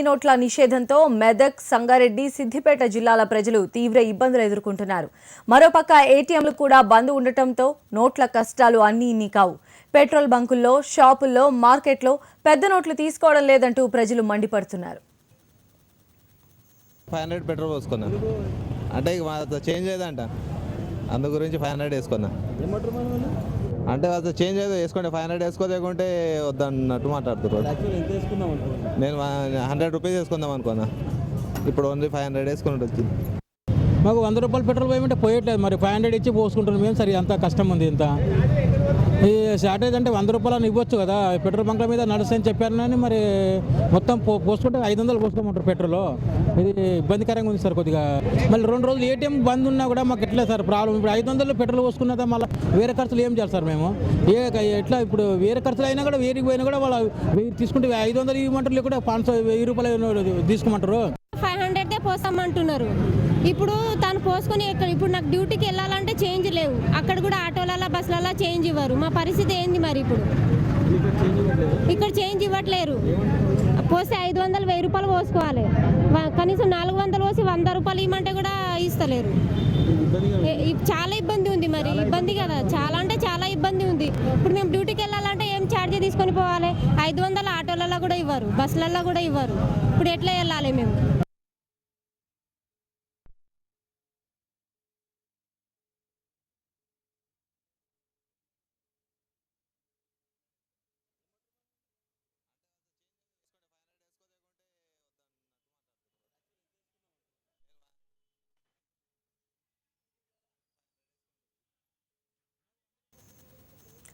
ఈ నోట్ల నిషేధంతో మెదక్, సంగారెడ్డి, సిద్దిపేట జిల్లాల ప్రజలు తీవ్ర ఇబ్బందులు ఎదుర్కొంటున్నారు. మరోపక్క ఏటీఎంలు కూడా బంద్ ఉండటంతో నోట్ల కష్టాలు అన్నీ ఇన్ని కావు. పెట్రోల్ బంకుల్లో, షాపుల్లో, మార్కెట్లో పెద్ద నోట్లు తీసుకోవడం లేదంటూ ప్రజలు మండిపడుతున్నారు. 500 పెట్రోల్ పోసుకున్నా అంటే చేంజ్ అయ్యేదంట, అందు గురించి 500 వేసుకున్నా. అంటే అది చేంజ్ అయితే వేసుకుంటే 500 వేసుకోలేకుంటే వద్దన్నట్టు మాట్లాడుతున్నారు. నేను 100 రూపీస్ వేసుకుందాం అనుకున్నా, ఇప్పుడు ఓన్లీ 500 వేసుకున్నట్టు వచ్చింది. మాకు 100 రూపాయలు పెట్రోల్ పోయమంటే పోయట్లేదు, మరి 500 ఇచ్చి పోసుకుంటున్నాం మేము. సరే అంత కష్టం ఉంది. ఇంత ఈ షార్టేజ్ అంటే 100 రూపాయలు ఇవ్వచ్చు కదా, పెట్రోల్ బంక్ల మీద నడుస్తాయని చెప్పారు. కానీ మరి మొత్తం పోసుకుంటే 500 పోసుకోమంటారు పెట్రోల్. ఇది ఇబ్బందికరంగా ఉంది సార్ కొద్దిగా. మళ్ళీ 2 రోజులు ఏటీఎం బంద్ ఉన్నా కూడా మాకు ఎట్లా సార్ ప్రాబ్లం. ఇప్పుడు 500 పెట్రోల్ పోసుకున్నదా మళ్ళీ వేరే ఖర్చులు ఏం చేయాలి సార్ మేము? ఎట్లా ఇప్పుడు వేరే ఖర్చులు అయినా కూడా వేరికి పోయినా కూడా వాళ్ళు 1000 తీసుకుంటే 500 ఇవ్వమంటారు, లేకుంటే 500 1000 రూపాయలు తీసుకోమంటారు. 500 పోస్తామంటున్నారు. ఇప్పుడు తను పోసుకొని ఇప్పుడు నాకు డ్యూటీకి వెళ్ళాలంటే చేంజ్ లేవు, అక్కడ కూడా ఆటోలలో బస్సులలో చేంజ్ ఇవ్వరు. మా పరిస్థితి ఏంది మరి? ఇప్పుడు ఇక్కడ చేంజ్ ఇవ్వట్లేరు. పోస్తే 500 1000 రూపాయలు పోసుకోవాలి, కనీసం 400 పోసి 100 రూపాయలు ఇవ్వమంటే కూడా ఇస్తలేరు. చాలా ఇబ్బంది ఉంది. మరి ఇబ్బంది కదా, చాలా అంటే చాలా ఇబ్బంది ఉంది. ఇప్పుడు మేము డ్యూటీకి వెళ్ళాలంటే ఏం ఛార్జ్ తీసుకొని పోవాలి? 500 ఆటోలలో కూడా ఇవ్వరు, బస్సులలో కూడా ఇవ్వరు. ఇప్పుడు ఎట్లా వెళ్ళాలి మేము?